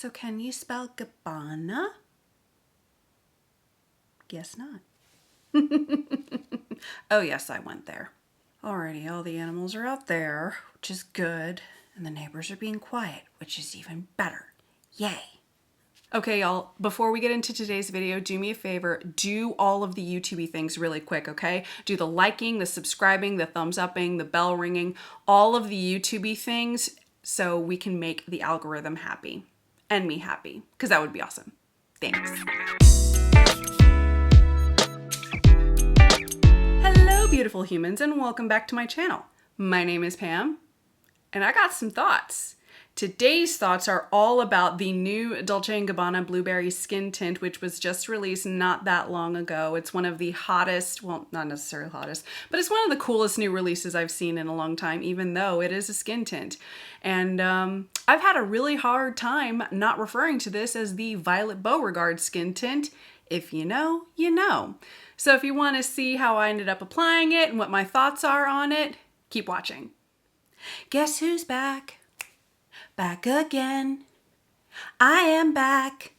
So can you spell Gabbana? Guess not. Oh yes, I went there. Alrighty, all the animals are out there, which is good. And the neighbors are being quiet, which is even better. Yay. Okay, y'all, before we get into today's video, do me a favor, do all of the YouTube-y things really quick, okay? Do the liking, the subscribing, the thumbs upping, the bell ringing, all of the YouTube-y things so we can make the algorithm happy. And me happy, because that would be awesome. Thanks. Hello, beautiful humans, and welcome back to my channel. My name is Pam, and I got some thoughts. Today's thoughts are all about the new Dolce Gabbana Blueberry Skin Tint, which was just released not that long ago. It's one of the hottest, well, not necessarily hottest, but it's one of the coolest new releases I've seen in a long time, even though it is a skin tint. And I've had a really hard time not referring to this as the Violet Beauregarde Skin Tint. If you know, you know. So if you want to see how I ended up applying it and what my thoughts are on it, keep watching. Guess who's back? Back again. I am back.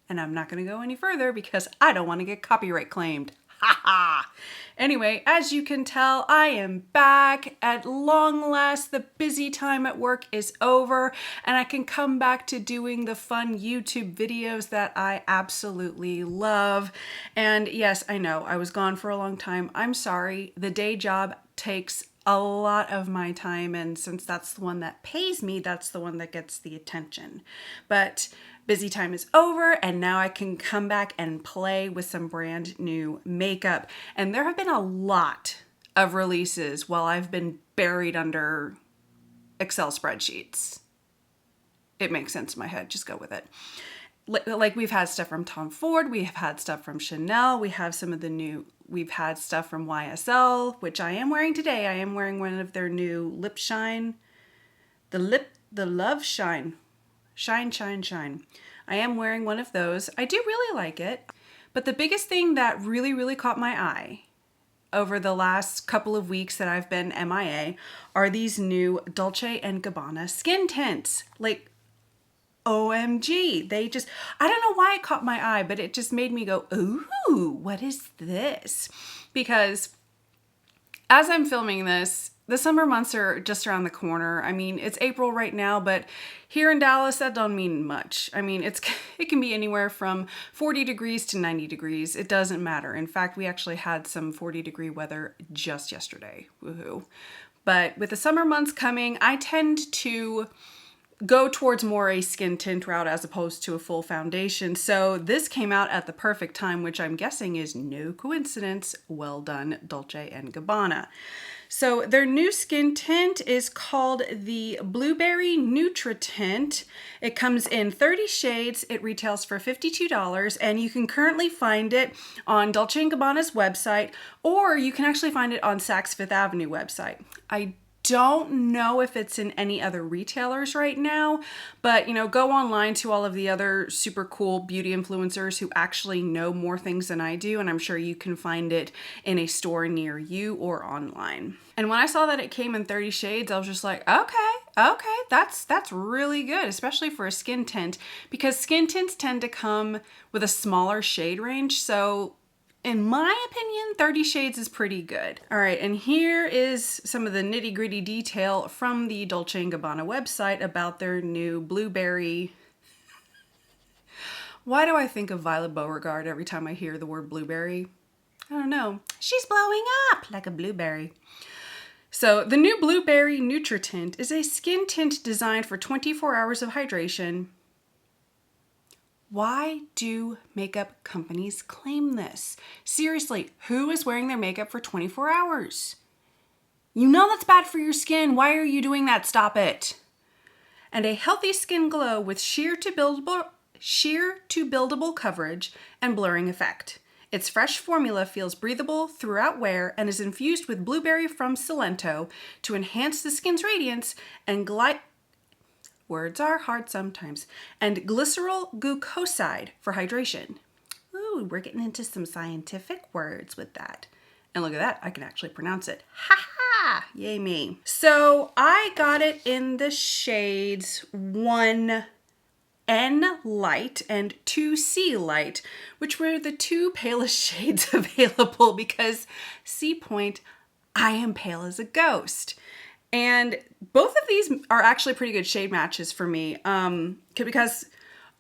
And I'm not going to go any further because I don't want to get copyright claimed. Ha ha. Anyway, as you can tell, I am back. At long last, the busy time at work is over and I can come back to doing the fun YouTube videos that I absolutely love. And yes, I know I was gone for a long time. I'm sorry. The day job takes a lot of my time, and since that's the one that pays me, that's the one that gets the attention. But busy time is over, and now I can come back and play with some brand new makeup. And there have been a lot of releases while I've been buried under Excel spreadsheets. It makes sense in my head, just go with it. Like we've had stuff from Tom Ford, we have had stuff from Chanel, we've had stuff from YSL, which I am wearing today. I am wearing one of their new lip shine, the Love Shine. Shine, shine, shine. I am wearing one of those. I do really like it. But the biggest thing that really caught my eye over the last couple of weeks that I've been MIA are these new Dolce & Gabbana skin tints. Like, OMG, I don't know why it caught my eye, but it just made me go, ooh, what is this? Because as I'm filming this, the summer months are just around the corner. I mean, it's April right now, but here in Dallas, that don't mean much. I mean, it can be anywhere from 40 degrees to 90 degrees. It doesn't matter. In fact, we actually had some 40-degree weather just yesterday. Woohoo. But with the summer months coming, I tend to go towards more a skin tint route as opposed to a full foundation. So this came out at the perfect time, which I'm guessing is no coincidence. Well done, Dolce & Gabbana. So their new skin tint is called the Blueberry Nutra Tint. It comes in 30 shades. It retails for $52, and you can currently find it on Dolce & Gabbana's website, or you can actually find it on Saks Fifth Avenue website. I don't know if it's in any other retailers right now, but go online to all of the other super cool beauty influencers who actually know more things than I do, and I'm sure you can find it in a store near you or online. And when I saw that it came in 30 shades, I was just like, okay, that's really good, especially for a skin tint, because skin tints tend to come with a smaller shade range, so in my opinion, 30 shades is pretty good. All right, and here is some of the nitty-gritty detail from the Dolce & Gabbana website about their new blueberry. Why do I think of Violet Beauregarde every time I hear the word blueberry? I don't know. She's blowing up like a blueberry. So the new Blueberry Nutra Tint is a skin tint designed for 24 hours of hydration. Why do makeup companies claim this? Seriously, who is wearing their makeup for 24 hours? You know that's bad for your skin. Why are you doing that? Stop it. And a healthy skin glow with sheer to buildable coverage and blurring effect. Its fresh formula feels breathable throughout wear and is infused with blueberry from Cilento to enhance the skin's radiance and words are hard sometimes, and glycerol glucoside for hydration. Ooh, we're getting into some scientific words with that. And look at that, I can actually pronounce it. Ha ha! Yay me. So I got it in the shades 1 N Light and 2C Light, which were the two palest shades available because C Point, I am pale as a ghost. And both of these are actually pretty good shade matches for me because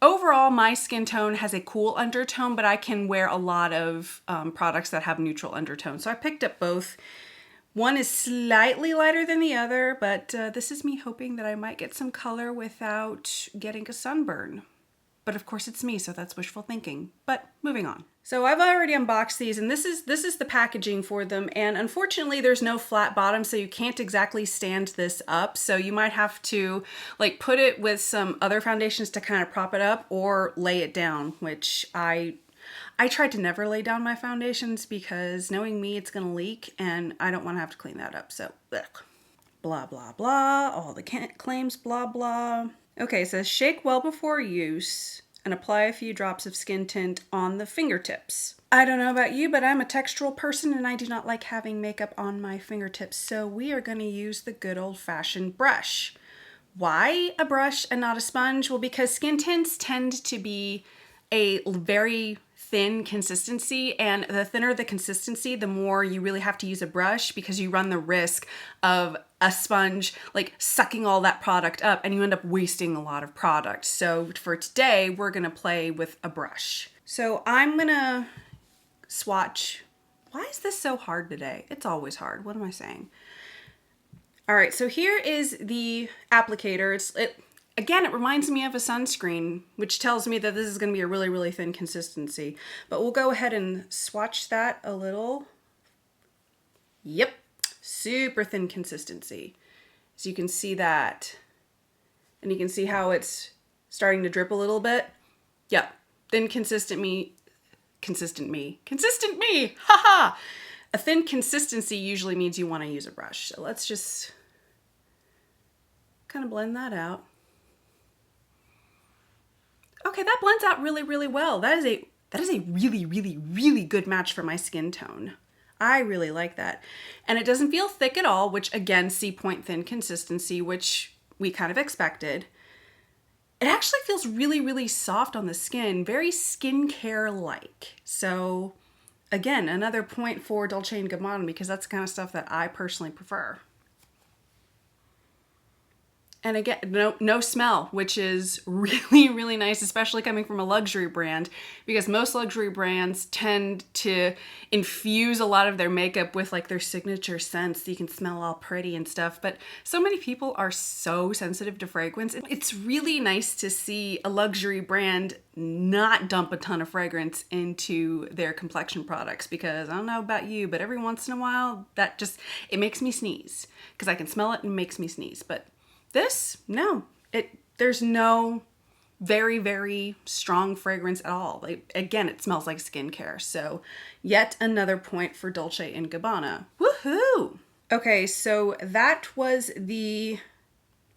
overall my skin tone has a cool undertone, but I can wear a lot of products that have neutral undertones. So I picked up both. One is slightly lighter than the other, but this is me hoping that I might get some color without getting a sunburn. But of course it's me, so that's wishful thinking. But moving on. So I've already unboxed these, and this is the packaging for them, and unfortunately there's no flat bottom, so you can't exactly stand this up. So you might have to like put it with some other foundations to kind of prop it up or lay it down, which I tried to never lay down my foundations because knowing me, it's gonna leak and I don't wanna have to clean that up, so ugh. Blah, blah, blah, all the claims, blah, blah. Okay, it says shake well before use and apply a few drops of skin tint on the fingertips. I don't know about you, but I'm a textural person and I do not like having makeup on my fingertips, so we are gonna use the good old-fashioned brush. Why a brush and not a sponge? Well, because skin tints tend to be a very thin consistency, and the thinner the consistency, the more you really have to use a brush because you run the risk of a sponge like sucking all that product up and you end up wasting a lot of product. So for today, we're gonna play with a brush. So I'm gonna swatch. Why is this so hard today? It's always hard. What am I saying? All right, so here is the applicator. Again, it reminds me of a sunscreen, which tells me that this is going to be a really, really thin consistency. But we'll go ahead and swatch that a little. Yep, super thin consistency. So you can see that. And you can see how it's starting to drip a little bit. Yep, thin consistent me, haha! A thin consistency usually means you want to use a brush. So let's just kind of blend that out. Okay, that blends out really, really well. That is a really, really, really good match for my skin tone. I really like that. And it doesn't feel thick at all, which again, C point thin consistency, which we kind of expected. It actually feels really, really soft on the skin, very skincare-like. So again, another point for Dolce & Gabbana because that's the kind of stuff that I personally prefer. And again, no smell, which is really, really nice, especially coming from a luxury brand, because most luxury brands tend to infuse a lot of their makeup with like their signature scents so you can smell all pretty and stuff. But so many people are so sensitive to fragrance. It's really nice to see a luxury brand not dump a ton of fragrance into their complexion products, because I don't know about you, but every once in a while it makes me sneeze because I can smell it and it makes me sneeze. But this, no, there's no very, very strong fragrance at all. Like, again, it smells like skincare. So yet another point for Dolce & Gabbana. Woohoo! Okay, so that was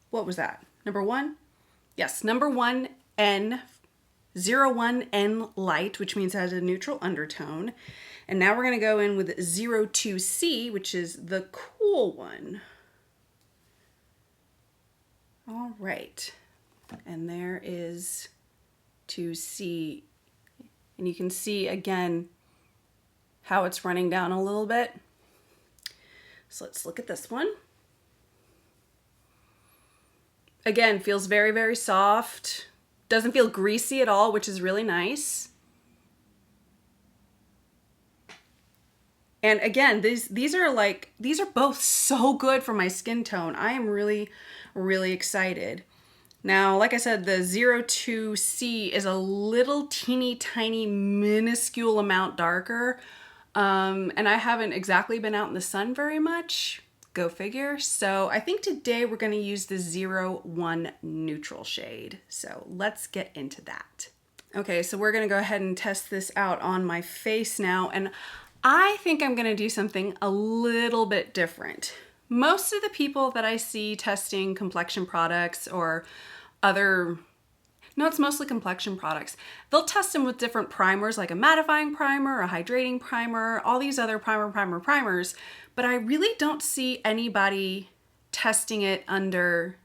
what was that? Number one? Yes, number 1N, 01N Light, which means it has a neutral undertone. And now we're gonna go in with 02C, which is the cool one. All right, and there is 2C, and you can see again how it's running down a little bit. So let's look at this one. Again, feels very, very soft. Doesn't feel greasy at all, which is really nice. And again, these are both so good for my skin tone. I am really, really excited. Now, like I said, the 02C is a little teeny tiny minuscule amount darker. And I haven't exactly been out in the sun very much. Go figure. So I think today we're going to use the 01 neutral shade. So let's get into that. Okay, so we're going to go ahead and test this out on my face now. And I think I'm gonna do something a little bit different. Most of the people that I see testing complexion products or it's mostly complexion products. They'll test them with different primers, like a mattifying primer, a hydrating primer, all these other primers, but I really don't see anybody testing it under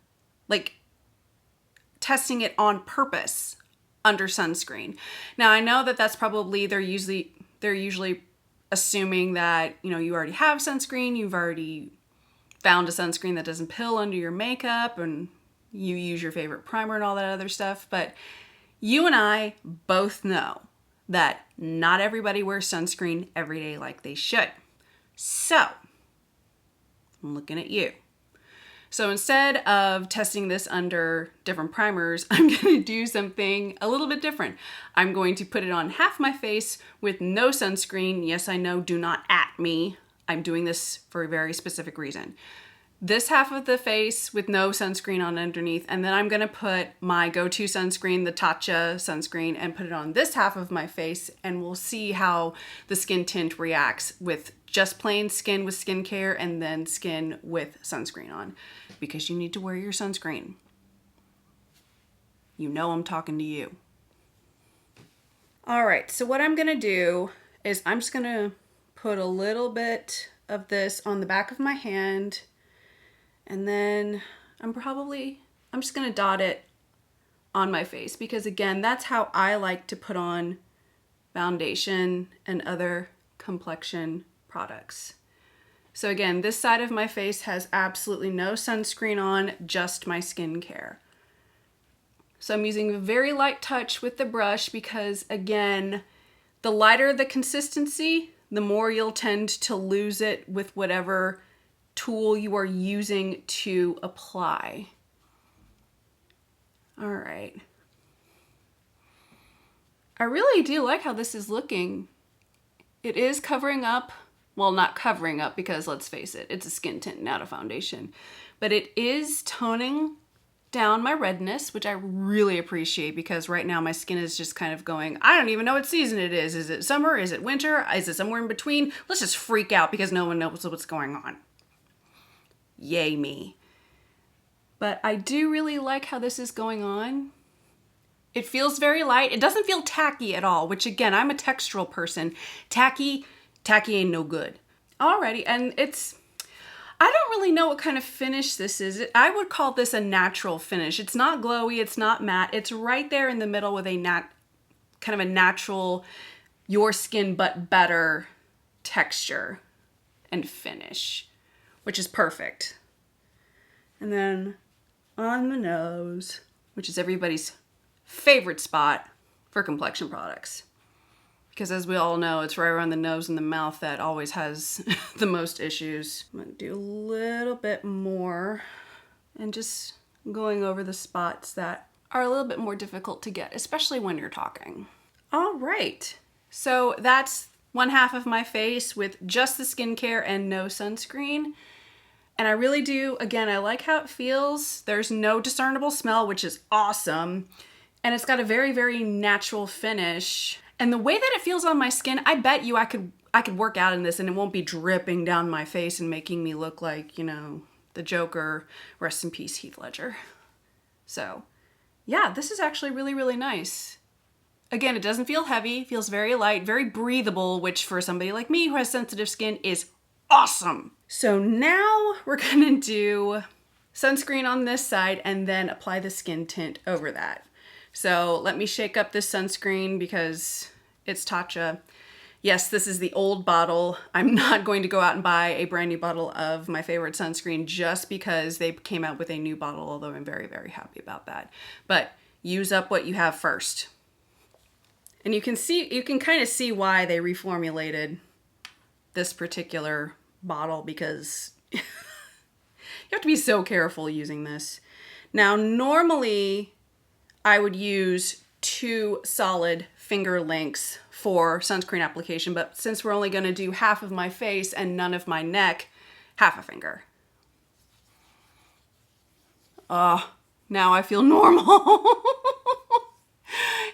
like testing it on purpose under sunscreen. Now I know that that's probably, they're usually assuming that, you know, you already have sunscreen, you've already found a sunscreen that doesn't pill under your makeup, and you use your favorite primer and all that other stuff. But you and I both know that not everybody wears sunscreen every day like they should. So I'm looking at you. So instead of testing this under different primers, I'm going to do something a little bit different. I'm going to put it on half my face with no sunscreen. Yes, I know, do not at me. I'm doing this for a very specific reason. This half of the face with no sunscreen on underneath, and then I'm going to put my go-to sunscreen, the Tatcha sunscreen, and put it on this half of my face, and we'll see how the skin tint reacts with just plain skin with skincare and then skin with sunscreen on, because you need to wear your sunscreen. You know I'm talking to you. All right, so what I'm going to do is I'm just going to put a little bit of this on the back of my hand, and then I'm just going to dot it on my face, because again, that's how I like to put on foundation and other complexion products. So again, this side of my face has absolutely no sunscreen on, just my skincare. So I'm using a very light touch with the brush, because again, the lighter the consistency, the more you'll tend to lose it with whatever tool you are using to apply. All right. I really do like how this is looking. It is covering up, well, not covering up, because let's face it, it's a skin tint, not a foundation, but it is toning down my redness, which I really appreciate, because right now my skin is just kind of going, I don't even know what season it is. Is it summer? Is it winter? Is it somewhere in between? Let's just freak out because no one knows what's going on. Yay me. But I do really like how this is going on. It feels very light. It doesn't feel tacky at all, which again, I'm a textural person. Tacky ain't no good. Alrighty, and I don't really know what kind of finish this is. I would call this a natural finish. It's not glowy, it's not matte. It's right there in the middle with a kind of a natural, your skin but better texture and finish, which is perfect. And then on the nose, which is everybody's favorite spot for complexion products. Because as we all know, it's right around the nose and the mouth that always has the most issues. I'm gonna do a little bit more and just going over the spots that are a little bit more difficult to get, especially when you're talking. All right, so that's one half of my face with just the skincare and no sunscreen. And I really do, again, I like how it feels. There's no discernible smell, which is awesome. And it's got a very, very natural finish. And the way that it feels on my skin, I bet you I could work out in this and it won't be dripping down my face and making me look like, you know, the Joker, rest in peace, Heath Ledger. So yeah, this is actually really, really nice. Again, it doesn't feel heavy, it feels very light, very breathable, which for somebody like me who has sensitive skin is awesome. So now we're gonna do sunscreen on this side and then apply the skin tint over that. So let me shake up this sunscreen because it's Tatcha. Yes, this is the old bottle. I'm not going to go out and buy a brand new bottle of my favorite sunscreen just because they came out with a new bottle, although I'm very, very happy about that. But use up what you have first. And you can kind of see why they reformulated this particular bottle, because you have to be so careful using this. Now, normally I would use 2 solid finger lengths for sunscreen application, but since we're only going to do half of my face and none of my neck, half a finger. Now I feel normal.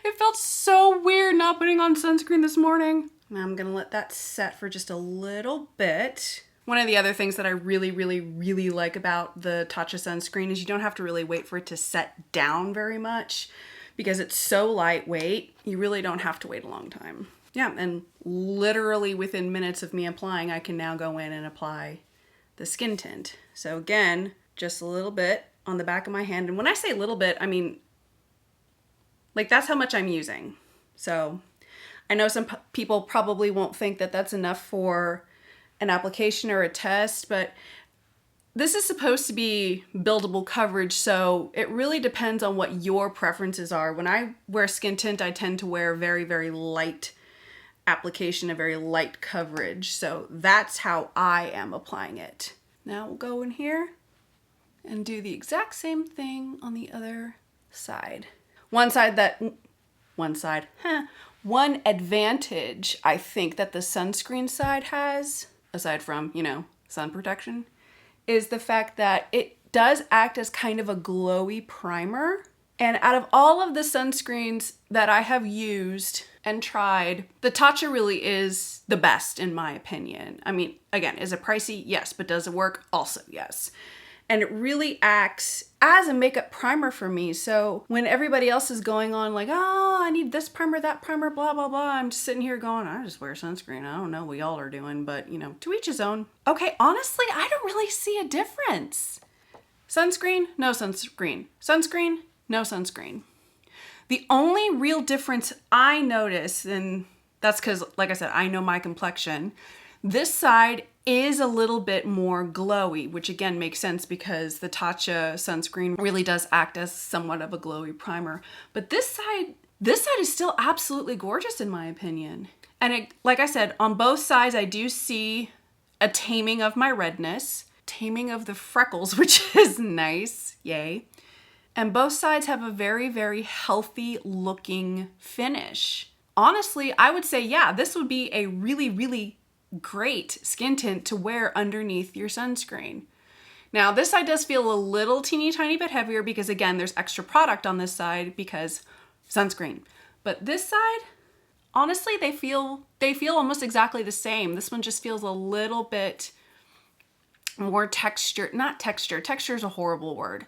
It felt so weird not putting on sunscreen this morning. Now I'm gonna let that set for just a little bit. One of the other things that I really, really, really like about the Tatcha sunscreen is you don't have to really wait for it to set down very much because it's so lightweight. You really don't have to wait a long time. Yeah, and literally within minutes of me applying, I can now go in and apply the skin tint. So again, just a little bit on the back of my hand. And when I say a little bit, I mean Like, that's how much I'm using. So I know some people probably won't think that that's enough for an application or a test, but this is supposed to be buildable coverage, so it really depends on what your preferences are. When I wear skin tint, I tend to wear very, very light application, a very light coverage. So that's how I am applying it. Now we'll go in here and do the exact same thing on the other side. One advantage I think that the sunscreen side has, aside from, you know, sun protection, is the fact that it does act as kind of a glowy primer. And out of all of the sunscreens that I have used and tried, the Tatcha really is the best in my opinion. I mean, again, is it pricey? Yes. But does it work? Also, yes. And it really acts as a makeup primer for me. So when everybody else is going on like, oh, I need this primer, that primer, blah, blah, blah, I'm just sitting here going, I just wear sunscreen. I don't know what y'all are doing, but you know, to each his own. Okay, honestly, I don't really see a difference. Sunscreen, no sunscreen. Sunscreen, no sunscreen. The only real difference I notice, and that's because, like I said, I know my complexion, this side is a little bit more glowy, which again makes sense because the Tatcha sunscreen really does act as somewhat of a glowy primer. But this side is still absolutely gorgeous in my opinion. And it, like I said, on both sides, I do see a taming of my redness, taming of the freckles, which is nice, yay. And both sides have a very, very healthy looking finish. Honestly, I would say, yeah, this would be a really, really great skin tint to wear underneath your sunscreen. Now, this side does feel a little teeny tiny bit heavier because again, there's extra product on this side because sunscreen. But this side, honestly, they feel almost exactly the same. This one just feels a little bit more texture, not texture. Texture is a horrible word.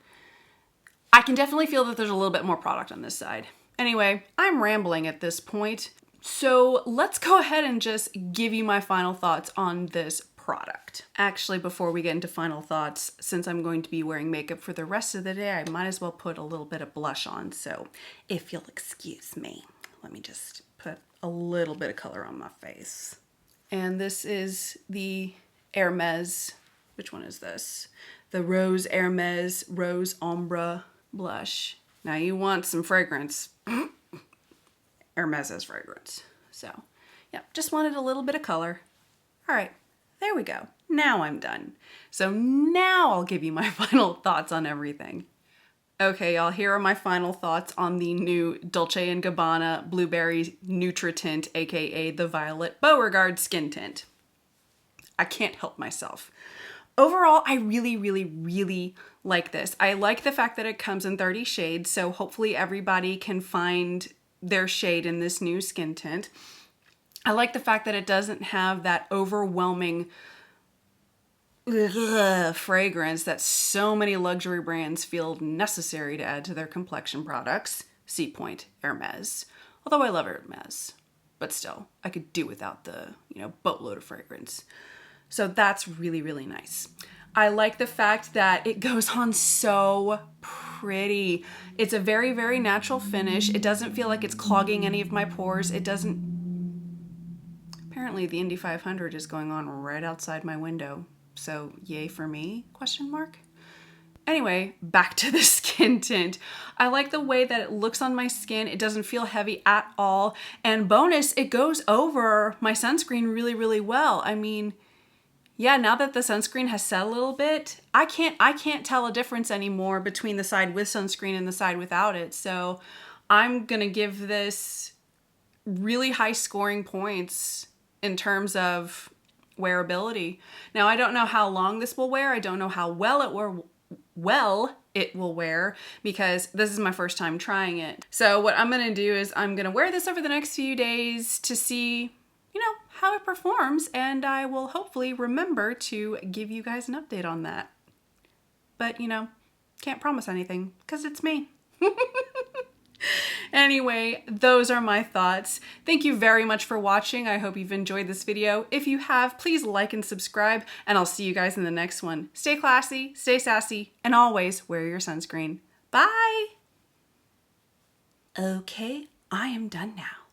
I can definitely feel that there's a little bit more product on this side. Anyway, I'm rambling at this point. So let's go ahead and just give you my final thoughts on this product. Actually, before we get into final thoughts, since I'm going to be wearing makeup for the rest of the day, I might as well put a little bit of blush on. So if you'll excuse me, let me just put a little bit of color on my face. And this is the Hermes, which one is this? The Rose Hermes Rose Ombre blush. Now you want some fragrance. Hermes has fragrance. So yeah, just wanted a little bit of color. All right, there we go. Now I'm done. So now I'll give you my final thoughts on everything. Okay, y'all, here are my final thoughts on the new Dolce & Gabbana Blueberry Nutra Tint, aka the Violet Beauregard Skin Tint. I can't help myself. Overall, I really, really, really like this. I like the fact that it comes in 30 shades, so hopefully everybody can find their shade in this new skin tint. I like the fact that it doesn't have that overwhelming fragrance that so many luxury brands feel necessary to add to their complexion products. C point, Hermes. Although I love Hermes, but still, I could do without the, boatload of fragrance. So that's really, really nice. I like the fact that it goes on so pretty. It's a very, very natural finish. It doesn't feel like it's clogging any of my pores. It doesn't. Apparently the Indy 500 is going on right outside my window. So yay for me, question mark. Anyway, back to the skin tint. I like the way that it looks on my skin. It doesn't feel heavy at all. And bonus, it goes over my sunscreen really, really well. I mean, yeah, now that the sunscreen has set a little bit, I can't tell a difference anymore between the side with sunscreen and the side without it. So I'm gonna give this really high scoring points in terms of wearability. Now, I don't know how long this will wear. I don't know how well it will wear because this is my first time trying it. So what I'm gonna do is I'm gonna wear this over the next few days to see, how it performs, and I will hopefully remember to give you guys an update on that. But, can't promise anything because it's me. Anyway, those are my thoughts. Thank you very much for watching. I hope you've enjoyed this video. If you have, please like and subscribe, and I'll see you guys in the next one. Stay classy, stay sassy, and always wear your sunscreen. Bye! Okay, I am done now.